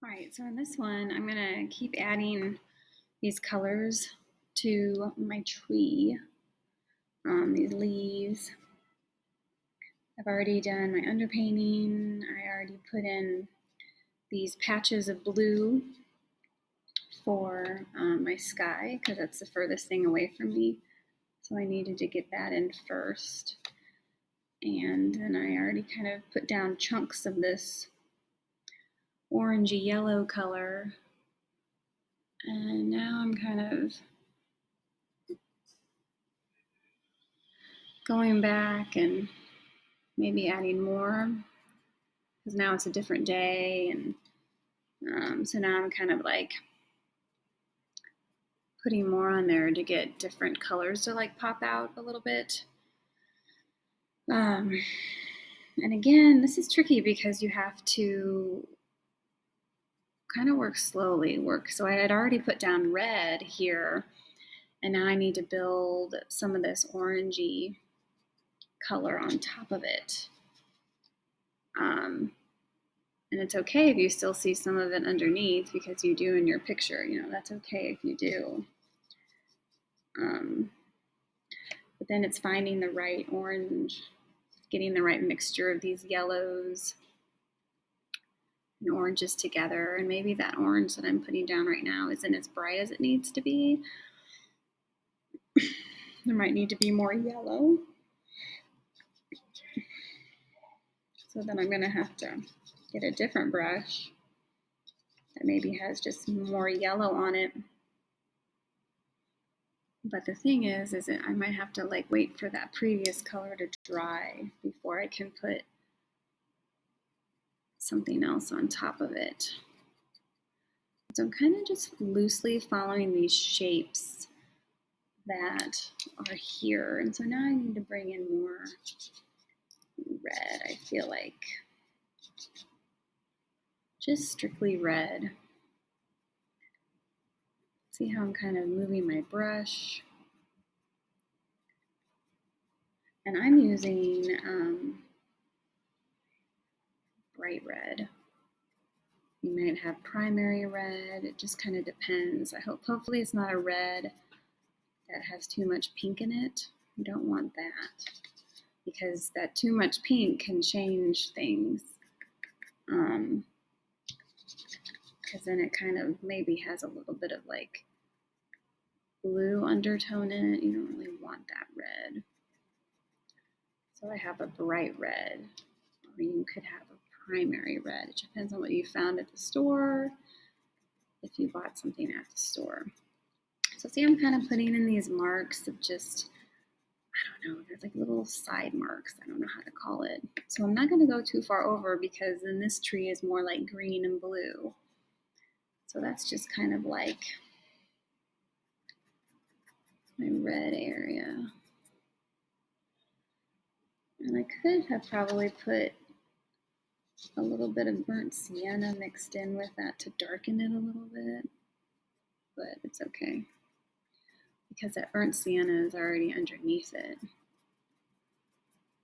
All right, so in this one, I'm gonna keep adding these colors to my tree, these leaves. I've already done my underpainting. I already put in these patches of blue for my sky because that's the furthest thing away from me. So I needed to get that in first. And then I already kind of put down chunks of this orangey yellow color. And now I'm kind of going back and maybe adding more because now it's a different day, and so now I'm kind of like putting more on there to get different colors to like pop out a little bit. And again, this is tricky because you have to kind of work slowly. So I had already put down red here, and now I need to build some of this orangey color on top of it. And it's okay if you still see some of it underneath because you do in your picture, that's okay if you do. But then it's finding the right orange, getting the right mixture of these yellows and oranges together. And maybe that orange that I'm putting down right now isn't as bright as it needs to be. There might need to be more yellow. So then I'm gonna have to get a different brush that maybe has just more yellow on it. But the thing is that I might have to like wait for that previous color to dry before I can put something else on top of it. So I'm kind of just loosely following these shapes that are here. And so now I need to bring in more red, I feel like. Just strictly red. See how I'm kind of moving my brush. And I'm using bright red. You might have primary red. It just kind of depends. Hopefully it's not a red that has too much pink in it. You don't want that because that too much pink can change things. Because then it kind of maybe has a little bit of like blue undertone in it. You don't really want that red. So I have a bright red, or you could have a primary red. It depends on what you found at the store, if you bought something at the store. So see, I'm kind of putting in these marks of just, I don't know, there's like little side marks. I don't know how to call it. So I'm not going to go too far over because then this tree is more like green and blue. So that's just kind of like my red area. And I could have probably put a little bit of burnt sienna mixed in with that to darken it a little bit, but it's okay because that burnt sienna is already underneath it.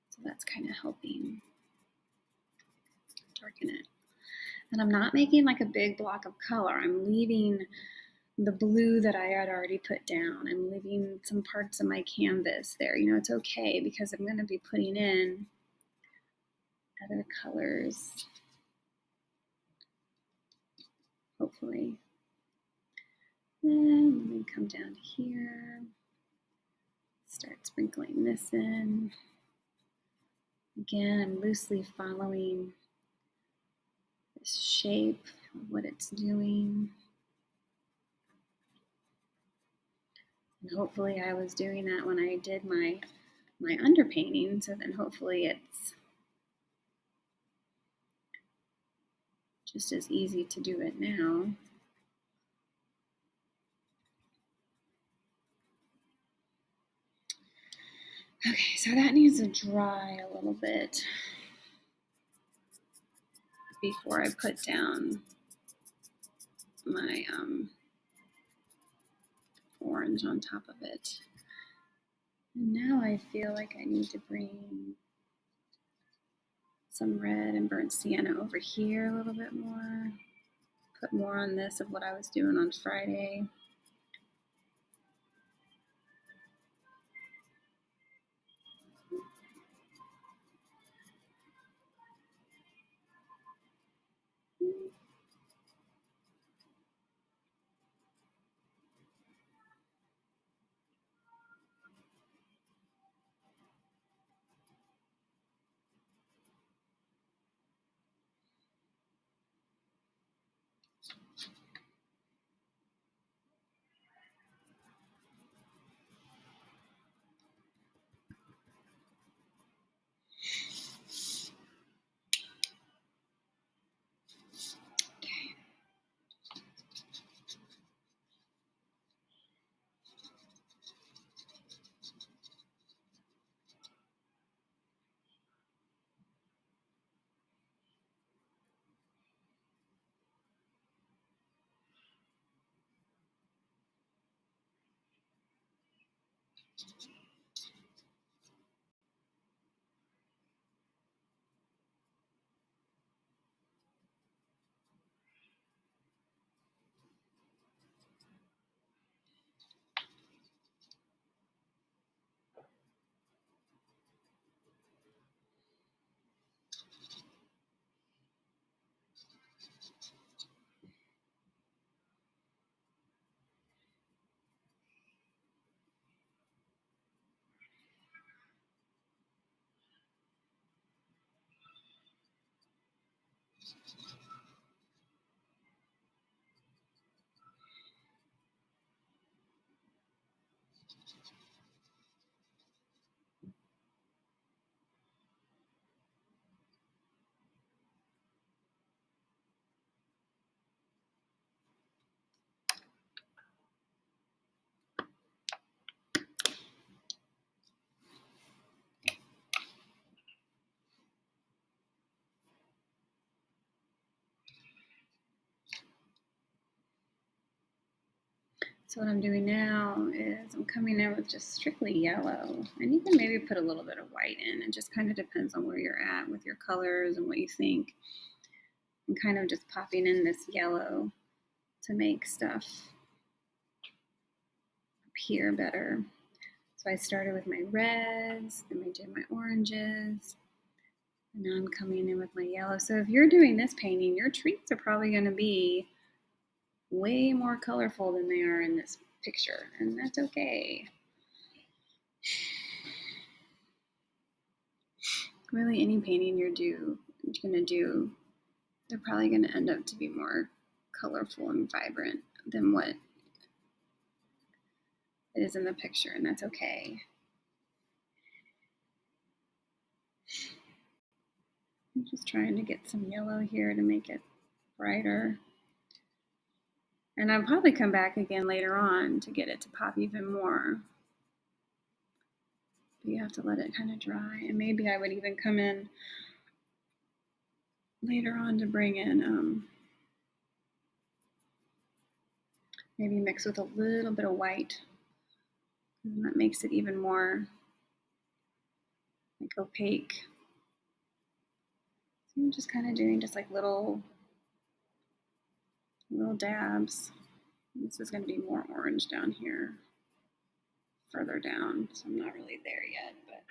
So that's kind of helping darken it. And I'm not making like a big block of color. I'm leaving the blue that I had already put down. I'm leaving some parts of my canvas there. It's okay because I'm going to be putting in other colors, hopefully. And let me come down here, start sprinkling this in. Again, I'm loosely following this shape of what it's doing. And hopefully I was doing that when I did my underpainting, so then hopefully it's just as easy to do it now. Okay, so that needs to dry a little bit before I put down my orange on top of it. And now I feel like I need to bring some red and burnt sienna over here a little bit more. put more on this of what I was doing on Friday. So what I'm doing now is I'm coming in with just strictly yellow, and you can maybe put a little bit of white in. It just kind of depends on where you're at with your colors and what you think. I'm kind of just popping in this yellow to make stuff appear better. So I started with my reds, then I did my oranges, and now I'm coming in with my yellow. So if you're doing this painting, your trees are probably going to be way more colorful than they are in this picture, and that's okay. Really, any painting you're gonna do, they're probably gonna end up to be more colorful and vibrant than what it is in the picture, and that's okay. I'm just trying to get some yellow here to make it brighter. And I'll probably come back again later on to get it to pop even more. But you have to let it kind of dry. And maybe I would even come in later on to bring in, maybe mix with a little bit of white. And that makes it even more like opaque. So I'm just kind of doing just like little dabs. This is going to be more orange down here, further down, so I'm not really there yet, but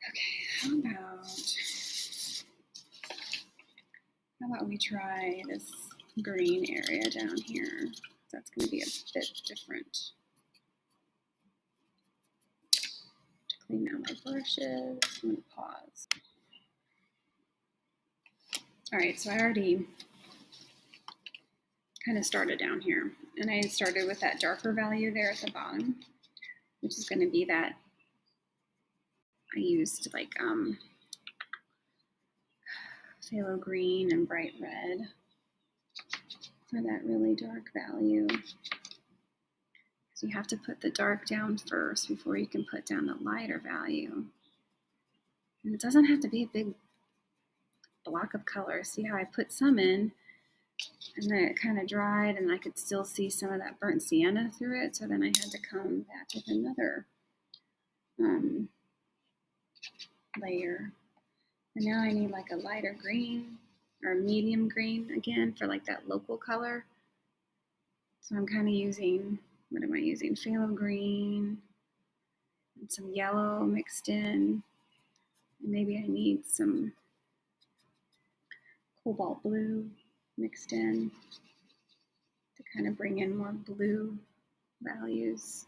okay, how about we try this green area down here? That's going to be a bit different. To clean out my brushes, I'm going to pause. All right, so I already kind of started down here, and I started with that darker value there at the bottom, which is going to be that I used like phthalo green and bright red for that really dark value. So you have to put the dark down first before you can put down the lighter value. And it doesn't have to be a big block of color. See how I put some in, and then it kind of dried, and I could still see some of that burnt sienna through it. So then I had to come back with another layer. And now I need like a lighter green or medium green again for like that local color. So I'm kind of using, what am I using? Phthalo green and some yellow mixed in. And maybe I need some cobalt blue mixed in to kind of bring in more blue values.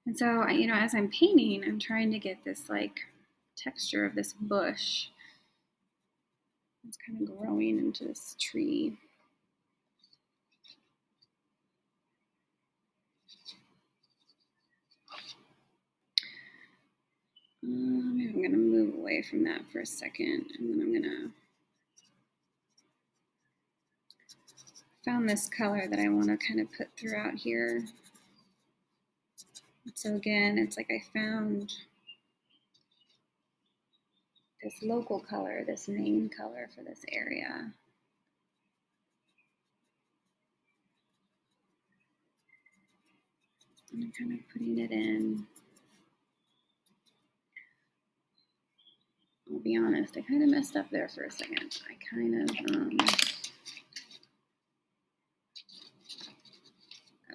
And so, you know, as I'm painting, I'm trying to get this like texture of this bush. It's kind of growing into this tree. Maybe I'm going to move away from that for a second, and then I'm going to found this color that I want to kind of put throughout here. So again, it's like I found this local color, this main color for this area. And I'm kind of putting it in. I'll be honest, I kind of messed up there for a second. I kind of got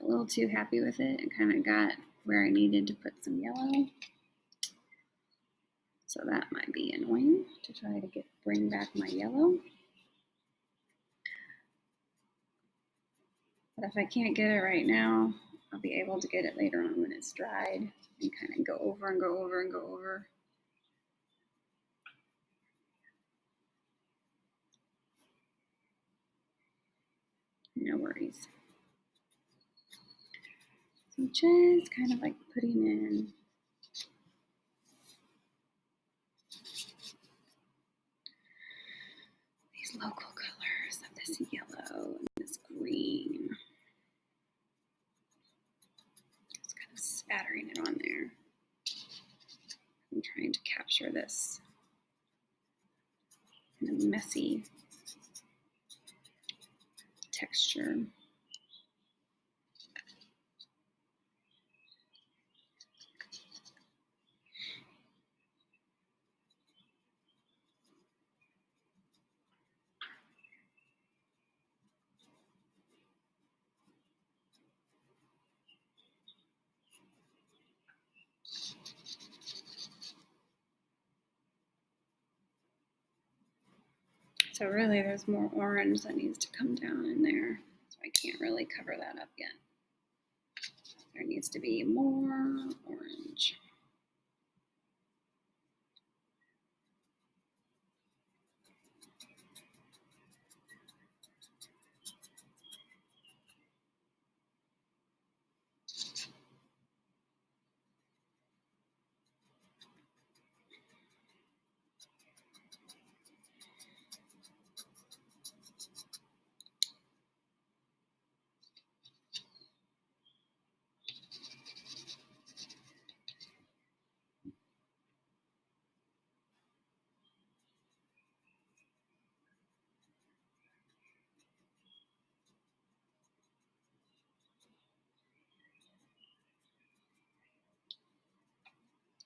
a little too happy with it and kind of got where I needed to put some yellow. So that might be annoying to try to bring back my yellow. But if I can't get it right now, I'll be able to get it later on when it's dried and kind of go over and go over and go over. No worries. So just kind of like putting in these local colors of this yellow and this green. Just kind of spattering it on there. I'm trying to capture this kind of messy texture. So really there's more orange that needs to come down in there. So I can't really cover that up yet. There needs to be more orange.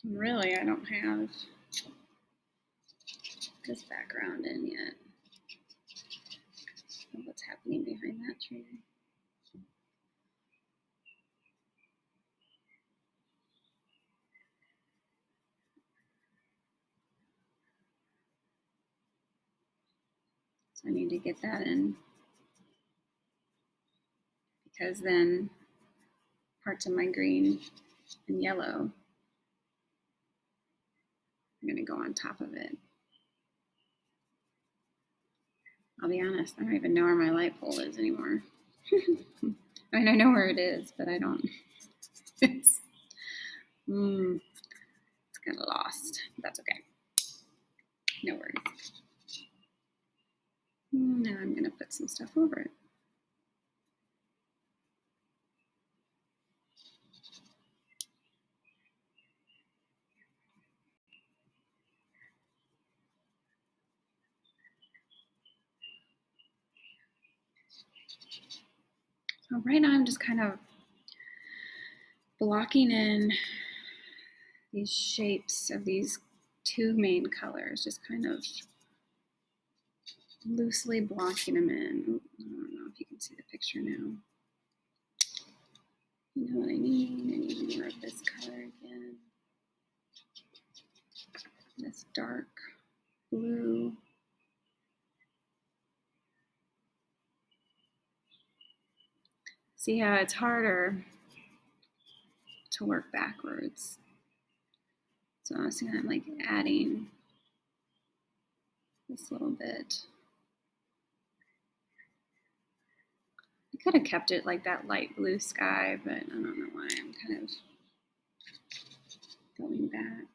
Really, I don't have this background in yet. What's happening behind that tree? So I need to get that in, because then parts of my green and yellow are going to go on top of it. I'll be honest, I don't even know where my light pole is anymore. I mean, I know where it is, but I don't. It's kind of lost. That's okay. No worries. Now I'm going to put some stuff over it. So right now I'm just kind of blocking in these shapes of these two main colors, just kind of loosely blocking them in. I don't know if you can see the picture now. You know what I need? I need more of this color again. This dark blue. See how it's harder to work backwards. So I'm just gonna like adding this little bit. I could have kept it like that light blue sky, but I don't know why I'm kind of going back.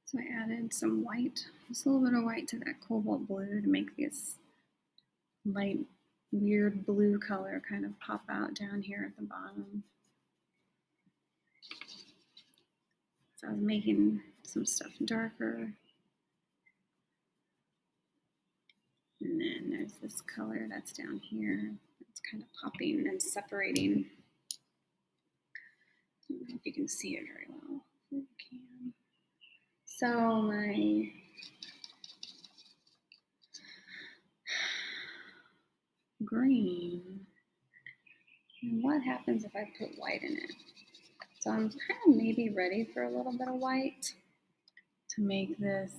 So I added some white, just a little bit of white to that cobalt blue to make this light, weird blue color kind of pop out down here at the bottom. So I was making some stuff darker. And then there's this color that's down here. It's kind of popping and separating. I don't know if you can see it very well. You can. So my green, and what happens if I put white in it? So I'm kind of maybe ready for a little bit of white to make this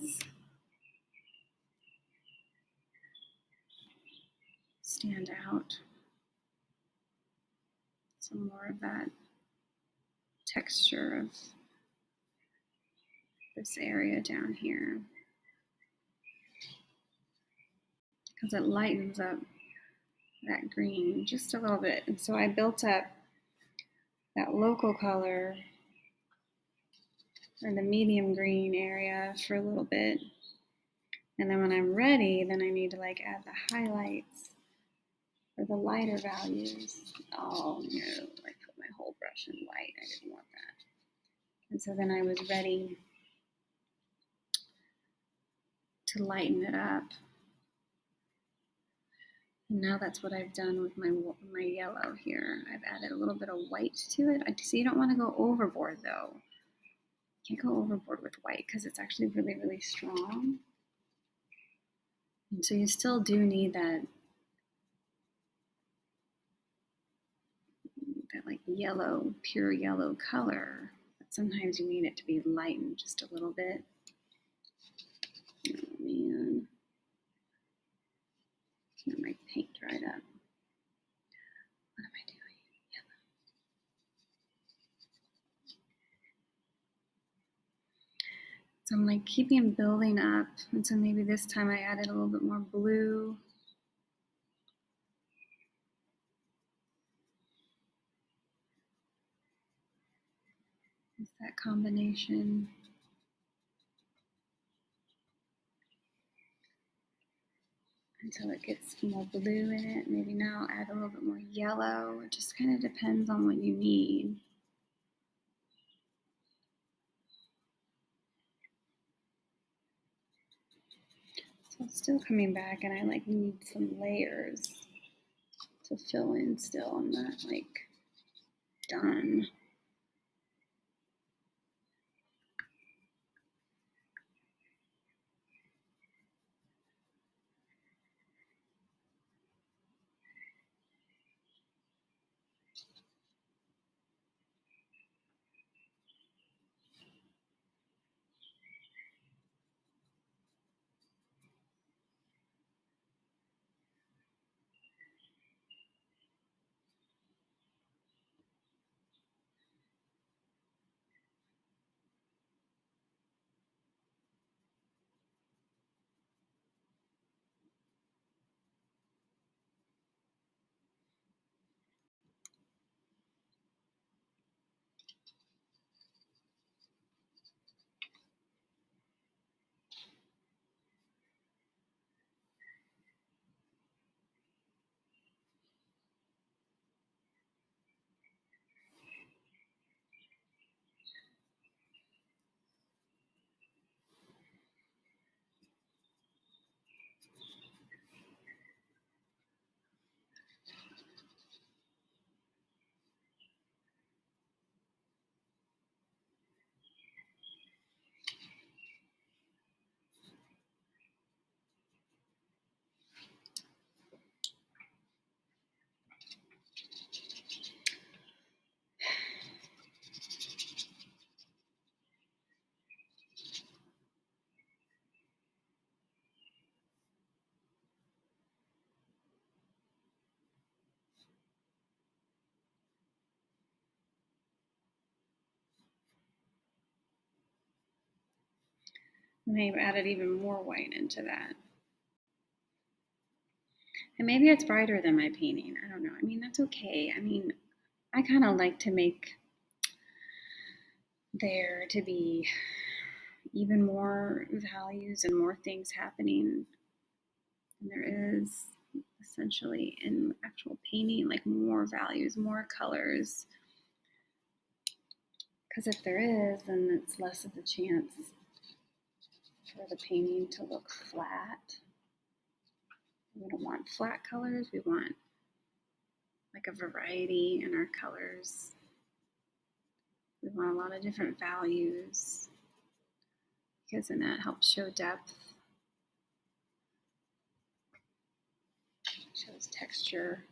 stand out. Some more of that texture of this area down here, because it lightens up that green just a little bit. And so I built up that local color or the medium green area for a little bit. And then when I'm ready, then I need to like add the highlights or the lighter values, oh no, I put my whole brush in white. I didn't want that. And so then I was ready to lighten it up. And now that's what I've done with my yellow here. I've added a little bit of white to it. I see you don't want to go overboard though. You can't go overboard with white because it's actually really, really strong. And so you still do need that like yellow, pure yellow color. But sometimes you need it to be lightened just a little bit. Oh man. My paint dried up. What am I doing? Yellow. So I'm like keeping building up. And so maybe this time I added a little bit more blue. It's that combination. Until it gets more blue in it. Maybe now I'll add a little bit more yellow. It just kind of depends on what you need. So it's still coming back and I like need some layers to fill in still. I'm not like done. And they've added even more white into that. And maybe it's brighter than my painting. I don't know. I mean, that's okay. I mean, I kind of like to make there to be even more values and more things happening than there is essentially in actual painting, like more values, more colors. Because if there is, then it's less of a chance for the painting to look flat. We don't want flat colors. We want like a variety in our colors. We want a lot of different values because then that helps show depth, shows texture.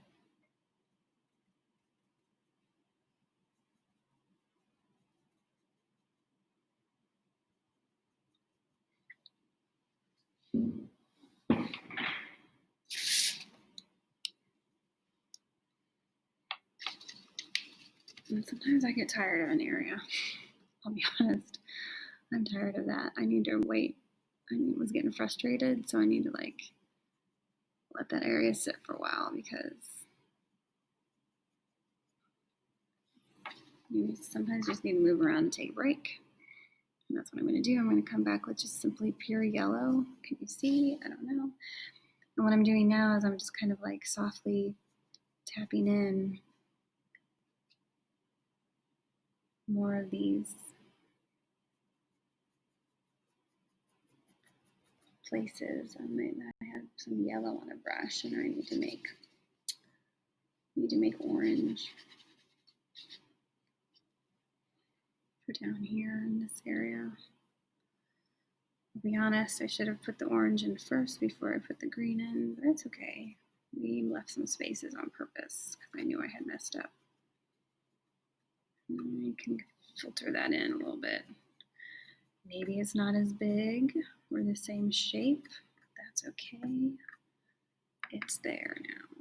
And sometimes I get tired of an area. I'll be honest. I'm tired of that. I need to wait. I was getting frustrated, so I need to like let that area sit for a while because you sometimes just need to move around and take a break. And that's what I'm going to do. I'm going to come back with just simply pure yellow. Can you see? I don't know. And what I'm doing now is I'm just kind of like softly tapping in more of these places. I have some yellow on a brush, and I need to make orange for down here in this area. I'll be honest, I should have put the orange in first before I put the green in, but it's okay. We left some spaces on purpose because I knew I had messed up. And I can filter that in a little bit. Maybe it's not as big or the same shape. That's okay. It's there now.